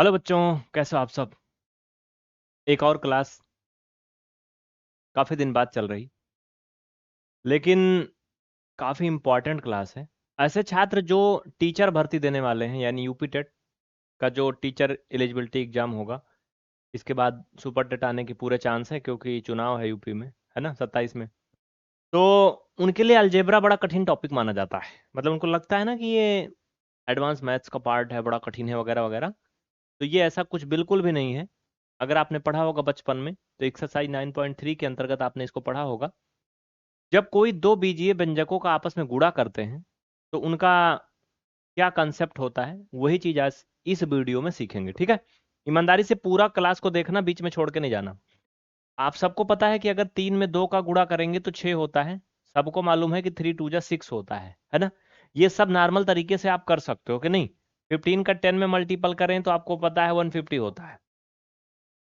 Hello बच्चों, कैसे हो आप सब। एक और क्लास काफ़ी दिन बाद चल रही, लेकिन काफ़ी इम्पोर्टेंट क्लास है। ऐसे छात्र जो टीचर भर्ती देने वाले हैं, यानी यूपी टेट का जो टीचर एलिजिबिलिटी एग्जाम होगा, इसके बाद सुपर टेट आने की पूरे चांस है, क्योंकि चुनाव है यूपी में, है ना, 27 में। तो उनके लिए अलजेब्रा बड़ा कठिन टॉपिक माना जाता है। मतलब उनको लगता है ना कि ये एडवांस मैथ्स का पार्ट है, बड़ा कठिन है वगैरह वगैरह। तो ये ऐसा कुछ बिल्कुल भी नहीं है। अगर आपने पढ़ा होगा बचपन में, तो एक्सरसाइज 9.3 के अंतर्गत आपने इसको पढ़ा होगा। जब कोई दो बीजीय व्यंजकों का आपस में गुणा करते हैं, तो उनका क्या कंसेप्ट होता है, वही चीज आज इस वीडियो में सीखेंगे। ठीक है, ईमानदारी से पूरा क्लास को देखना, बीच में छोड़ के नहीं जाना। आप सबको पता है कि अगर 3 में 2 का गुणा करेंगे तो 6 होता है। सबको मालूम है कि 3 2 जा 6 होता है ना। ये सब नॉर्मल तरीके से आप कर सकते हो कि नहीं। 15 का 10 में मल्टीपल करें तो आपको पता है 150 होता है।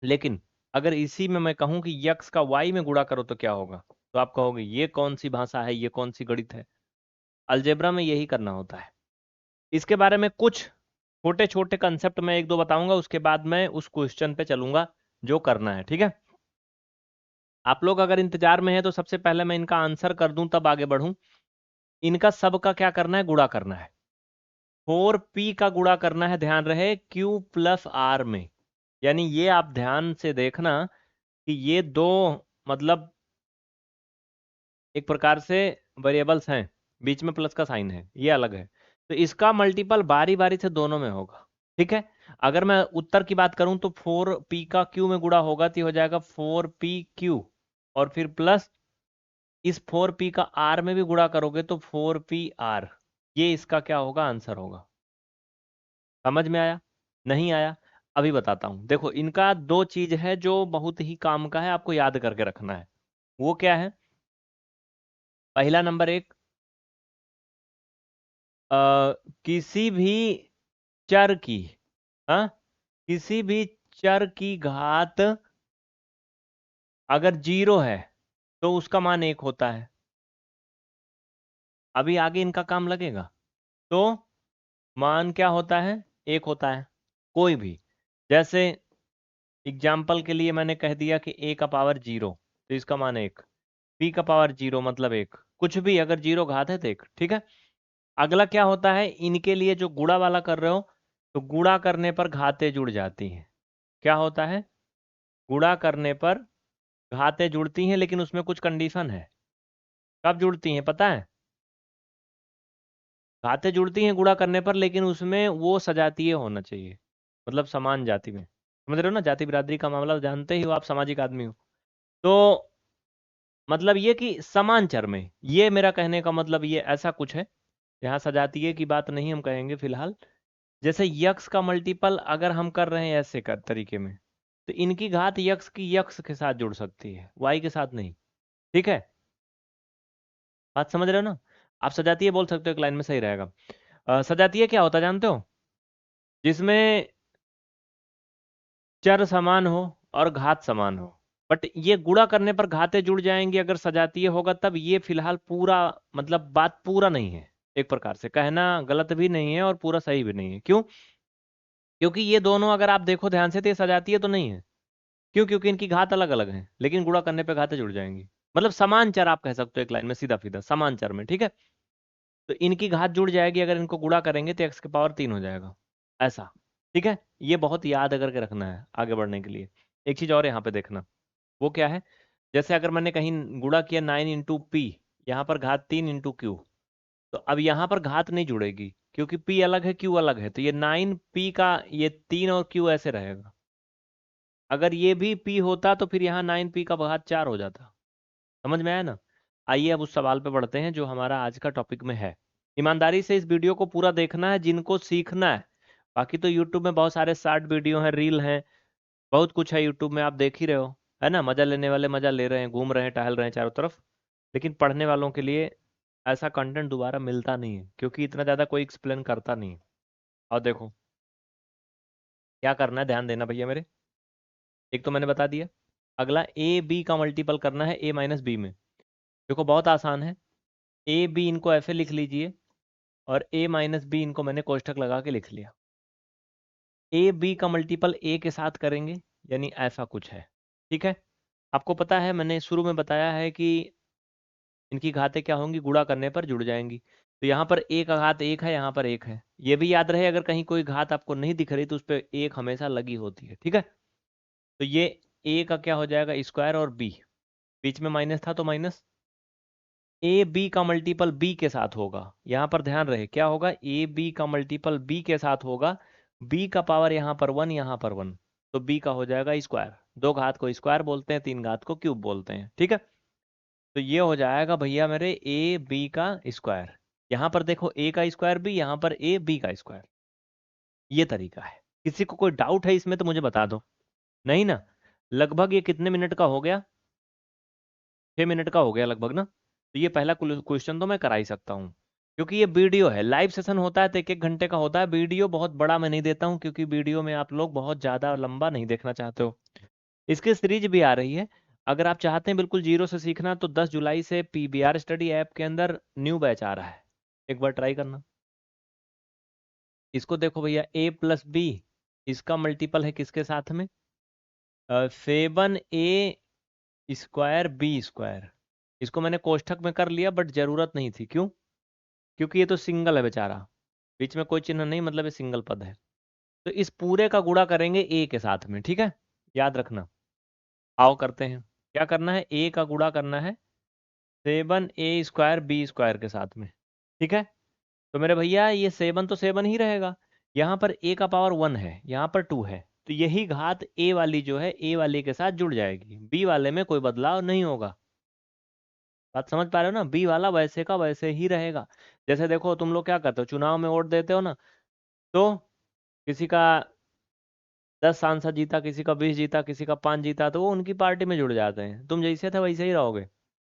लेकिन अगर इसी में मैं कहूं कि यक्स का वाई में गुणा करो तो क्या होगा, तो आप कहोगे ये कौन सी भाषा है, ये कौन सी गणित है। अलजेब्रा में यही करना होता है। इसके बारे में कुछ छोटे छोटे कंसेप्ट मैं एक दो बताऊंगा, उसके बाद मैं उस क्वेश्चन पे चलूंगा जो करना है। ठीक है, आप लोग अगर इंतजार में हैं तो सबसे पहले मैं इनका आंसर कर दूं तब आगे बढ़ूं। इनका सबका क्या करना है, गुणा करना है। 4p का गुणा करना है, ध्यान रहे, q प्लस r में। यानी ये आप ध्यान से देखना कि ये दो, मतलब एक प्रकार से वेरिएबल्स हैं, बीच में प्लस का साइन है, ये अलग है। तो इसका मल्टीपल बारी बारी से दोनों में होगा। ठीक है, अगर मैं उत्तर की बात करूं तो 4p का q में गुणा होगा तो हो जाएगा 4pq, और फिर प्लस इस 4p का r में भी गुणा करोगे तो 4pr। ये इसका क्या होगा, आंसर होगा। समझ में आया, नहीं आया? अभी बताता हूं। देखो, इनका दो चीज है जो बहुत ही काम का है, आपको याद करके रखना है। वो क्या है? पहला नंबर एक, किसी भी चर की, हाँ, किसी भी चर की घात अगर 0 है तो उसका मान 1 होता है। अभी आगे इनका काम लगेगा। तो मान क्या होता है, 1 होता है। कोई भी, जैसे एग्जाम्पल के लिए मैंने कह दिया कि a का पावर 0, तो इसका मान 1। p का पावर 0 मतलब 1। कुछ भी अगर 0 घात है तो 1। ठीक है, अगला क्या होता है, इनके लिए जो गुणा वाला कर रहे हो, तो गुणा करने पर घातें जुड़ जाती हैं। क्या होता है, गुणा करने पर घातें जुड़ती हैं, लेकिन उसमें कुछ कंडीशन है। कब जुड़ती हैं पता है? घातें जुड़ती हैं गुणा करने पर, लेकिन उसमें वो सजातीय होना चाहिए, मतलब समान जाति में। समझ रहे हो ना, जाति बिरादरी का मामला जानते ही हो, आप सामाजिक आदमी हो। तो मतलब ये कि समान चर में, ये मेरा कहने का मतलब ये ऐसा कुछ है। यहाँ सजातीय की बात नहीं हम कहेंगे फिलहाल। जैसे यक्स का मल्टीपल अगर हम कर रहे हैं ऐसे कर तरीके में, तो इनकी घात यक्स की यक्स के साथ जुड़ सकती है, वाई के साथ नहीं। ठीक है, बात समझ रहे हो ना। आप सजातीय बोल सकते हो, एक लाइन में सही रहेगा। सजातीय क्या होता है जानते हो? जिसमें चर समान हो और घात समान हो, बट ये गुणा करने पर घातें जुड़ जाएंगी अगर सजातीय होगा तब। ये फिलहाल पूरा, मतलब बात पूरा नहीं है, एक प्रकार से कहना गलत भी नहीं है और पूरा सही भी नहीं है। क्यों? क्योंकि ये दोनों अगर आप देखो ध्यान से तो ये सजातीय तो नहीं है। क्यों? क्योंकि इनकी घात अलग अलग है, लेकिन गुणा करने पे घातें जुड़ जाएंगी। मतलब समान चर आप कह सकते हो, एक लाइन में सीधा सीधा समान चर में। ठीक है, तो इनकी घात जुड़ जाएगी, अगर इनको गुणा करेंगे तो x की पावर 3 हो जाएगा, ऐसा। ठीक है, ये बहुत याद करके रखना है आगे बढ़ने के लिए। एक चीज और यहाँ पे देखना, वो क्या है, जैसे अगर मैंने कहीं गुणा किया 9 × p, यहाँ पर घात 3 × q, तो अब यहाँ पर घात नहीं जुड़ेगी, क्योंकि p अलग है q अलग है। तो ये 9p का ये 3 और q ऐसे रहेगा। अगर ये भी p होता तो फिर यहाँ 9p का घात 4 हो जाता। समझ में आया ना। आइए अब उस सवाल पे बढ़ते हैं जो हमारा आज का टॉपिक में है। ईमानदारी से इस वीडियो को पूरा देखना है जिनको सीखना है। बाकी तो यूट्यूब में बहुत सारे शॉर्ट वीडियो हैं, रील हैं, बहुत कुछ है यूट्यूब में, आप देख ही रहे हो, है ना। मजा लेने वाले मजा ले रहे हैं, घूम रहे हैं, टहल रहे हैं चारों तरफ। लेकिन पढ़ने वालों के लिए ऐसा कंटेंट दोबारा मिलता नहीं है, क्योंकि इतना ज़्यादा कोई एक्सप्लेन करता नहीं है। और देखो क्या करना है, ध्यान देना भैया मेरे। एक तो मैंने बता दिया, अगला ए बी का मल्टीपल करना है a माइनस बी में। देखो बहुत आसान है, ए बी इनको ऐसे लिख लीजिए, और a माइनस बी इनको मैंने कोष्ठक लगा के लिख लिया। ए बी का मल्टीपल ए के साथ करेंगे, यानी ऐसा कुछ है। ठीक है, आपको पता है मैंने शुरू में बताया है कि इनकी घातें क्या होंगी, गुणा करने पर जुड़ जाएंगी। तो यहाँ पर ए का घात 1 है, यहाँ पर 1 है। ये भी याद रहे, अगर कहीं कोई घात आपको नहीं दिख रही तो उस पर 1 हमेशा लगी होती है। ठीक है, तो ये ए का क्या हो जाएगा, स्क्वायर, और बी बीच में माइनस था तो माइनस। ए बी का मल्टीपल बी के साथ होगा, यहाँ पर ध्यान रहे क्या होगा, ए बी का मल्टीपल बी के साथ होगा। बी का पावर यहाँ पर 1, यहाँ पर 1, तो बी का हो जाएगा स्क्वायर। दो घात को स्क्वायर बोलते हैं, तीन घात को क्यूब बोलते हैं। ठीक है, तो ये हो जाएगा भैया मेरे ए बी का स्क्वायर। यहाँ पर देखो ए का स्क्वायर बी, यहाँ पर ए बी का स्क्वायर। ये तरीका है। किसी को कोई डाउट है इसमें तो मुझे बता दो। नहीं ना? लगभग ये कितने मिनट का हो गया, 6 मिनट का हो गया लगभग ना। तो ये पहला क्वेश्चन तो मैं करा ही सकता हूँ, क्योंकि ये वीडियो है, लाइव सेशन होता है तो 1-1 घंटे का होता है। वीडियो बहुत बड़ा मैं नहीं देता हूँ, क्योंकि वीडियो में आप लोग बहुत ज़्यादा लंबा नहीं देखना चाहते हो। इसकी सीरीज भी आ रही है, अगर आप चाहते हैं बिल्कुल जीरो से सीखना तो 10 जुलाई से पीबीआर स्टडी ऐप के अंदर न्यू बैच आ रहा है, एक बार ट्राई करना। इसको देखो भैया, a प्लस बी, इसका मल्टीपल है किसके साथ में, 7a स्क्वायर बी स्क्वायर। इसको मैंने कोष्ठक में कर लिया, बट जरूरत नहीं थी। क्यों? क्योंकि ये तो सिंगल है बेचारा, बीच में कोई चिन्ह नहीं, मतलब ये सिंगल पद है। तो इस पूरे का गुणा करेंगे a के साथ में। ठीक है, याद रखना। आओ करते हैं, क्या करना है, a का गुणा करना है 7a स्क्वायर बी स्क्वायर के साथ में। ठीक है, तो मेरे भैया ये 7 तो 7 ही रहेगा। यहाँ पर a का पावर 1 है, यहाँ पर 2 है, तो यही घात a वाली जो है a वाली के साथ जुड़ जाएगी, b वाले में कोई बदलाव नहीं होगा। बात समझ पा रहे हो ना, बी वाला वैसे का वैसे ही रहेगा। जैसे देखो तुम लोग क्या करते हो, चुनाव में वोट देते हो ना, तो किसी का 10 सांसद जीता, किसी का 20 जीता, किसी का 5 जीता, तो वो उनकी पार्टी में जुड़ जाते हैं। तुम जैसे थे वैसे ही रहोगे।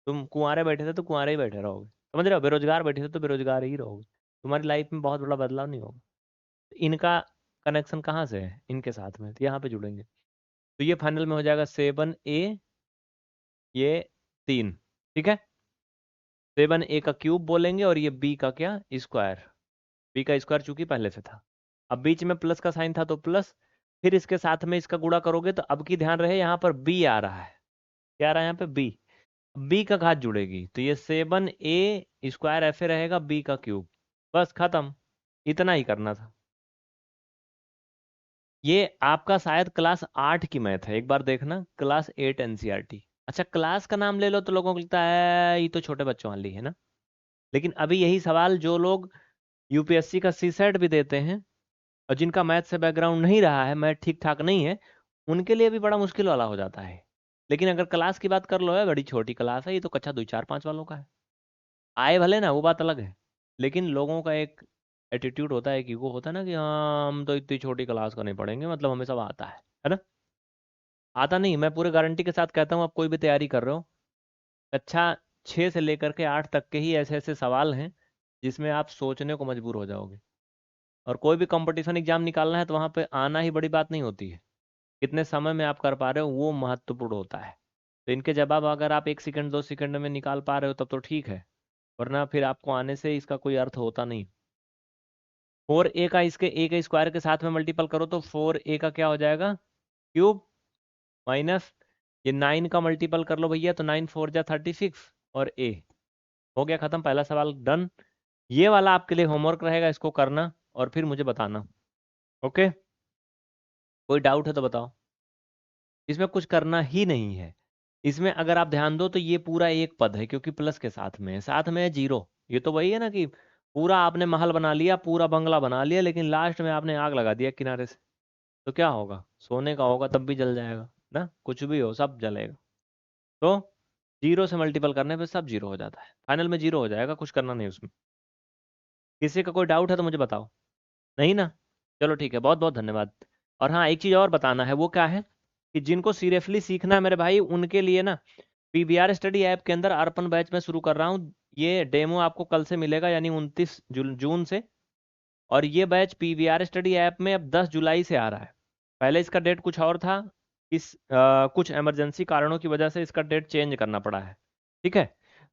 तुम कुंवारे बैठे थे तो कुंवारे ही बैठे रहोगे, समझ रहे हो, बेरोजगार बैठे थे तो बेरोजगार ही रहोगे। तुम्हारी लाइफ में बहुत बड़ा बदलाव नहीं होगा। तो इनका कनेक्शन कहाँ से है, इनके साथ में, तो यहाँ पे जुड़ेंगे। तो ये फाइनल में हो जाएगा 7a, ये 3। ठीक है, 7a का क्यूब बोलेंगे, और ये b का क्या, स्क्वायर। b का स्क्वायर चूंकि पहले से था, अब बीच में प्लस का साइन था तो प्लस, फिर इसके साथ में इसका गुणा करोगे तो अब की ध्यान रहे यहाँ पर b आ रहा है। क्या आ रहा है यहाँ पे, b का घात जुड़ेगी, तो ये 7a स्क्वायर ऐसे रहेगा, b का क्यूब। बस खत्म, इतना ही करना था। ये आपका शायद क्लास 8 की मैथ है, एक बार देखना, क्लास 8 एनसीईआरटी। अच्छा, क्लास का नाम ले लो तो लोगों को लगता है ये तो छोटे बच्चों वाली है ना, लेकिन अभी यही सवाल जो लोग यूपीएससी का सी सेट भी देते हैं और जिनका मैथ से बैकग्राउंड नहीं रहा है, मैथ ठीक ठाक नहीं है, उनके लिए भी बड़ा मुश्किल वाला हो जाता है। लेकिन अगर क्लास की बात कर लो, है बड़ी छोटी क्लास है, ये तो कक्षा 2 4 5 वालों का है। आए भले ना, वो बात अलग है, लेकिन लोगों का एक एटीट्यूड होता है, एक ईगो होता है ना, कि हाँ हम तो इतनी छोटी क्लास का नहीं पढ़ेंगे, मतलब हमें सब आता है ना। आता नहीं, मैं पूरे गारंटी के साथ कहता हूँ, आप कोई भी तैयारी कर रहे हो, कक्षा 6 से लेकर के 8 तक के ही ऐसे ऐसे सवाल हैं जिसमें आप सोचने को मजबूर हो जाओगे। और कोई भी कंपटीशन एग्जाम निकालना है तो वहाँ पे आना ही बड़ी बात नहीं होती है, कितने समय में आप कर पा रहे हो वो महत्वपूर्ण होता है। तो इनके जवाब अगर आप 1 सेकंड 2 सेकंड में निकाल पा रहे हो तब तो ठीक है, वरना फिर आपको आने से इसका कोई अर्थ होता नहीं। 4a का इसके a के स्क्वायर के साथ में मल्टीपल करो तो 4a का क्या हो जाएगा, क्यूब, माइनस ये 9 का मल्टीपल कर लो भैया, तो 9 4 जा 36, और a हो गया खत्म, पहला सवाल डन। ये वाला आपके लिए होमवर्क रहेगा, इसको करना और फिर मुझे बताना। ओके, कोई डाउट है तो बताओ। इसमें कुछ करना ही नहीं है। इसमें अगर आप ध्यान दो तो ये पूरा एक पद है, क्योंकि प्लस के साथ में है, साथ में है जीरो। ये तो वही है ना कि पूरा आपने महल बना लिया, पूरा बंगला बना लिया, लेकिन लास्ट में आपने आग लगा दिया किनारे से, तो क्या होगा, सोने का होगा तब भी जल जाएगा ना, कुछ भी हो सब जलेगा। तो जीरो से मल्टीपल करने पे सब जीरो हो जाता है, फाइनल में जीरो हो जाएगा, कुछ करना नहीं उसमें। किसी का कोई डाउट है तो मुझे बताओ। नहीं ना? चलो ठीक है, बहुत बहुत धन्यवाद। और हाँ, एक चीज़ और बताना है, वो क्या है कि जिनको सीरियसली सीखना है मेरे भाई, उनके लिए ना पीबीआर स्टडी ऐप के अंदर अर्पण बैच में शुरू कर रहा हूँ। ये डेमो आपको कल से मिलेगा, यानी 29 जून से। और ये बैच पीबीआर स्टडी ऐप में अब 10 जुलाई से आ रहा है। पहले इसका डेट कुछ और था, कुछ इमरजेंसी कारणों की वजह से इसका डेट चेंज करना पड़ा है। ठीक है,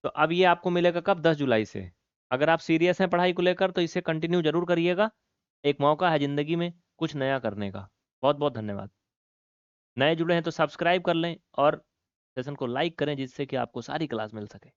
तो अब ये आपको मिलेगा कब, 10 जुलाई से। अगर आप सीरियस हैं पढ़ाई को लेकर तो इसे कंटिन्यू जरूर करिएगा, एक मौका है ज़िंदगी में। कुछ नया करने का। बहुत बहुत धन्यवाद। नए जुड़े हैं तो सब्सक्राइब कर लें और सेशन को लाइक करें जिससे कि आपको सारी क्लास मिल सके।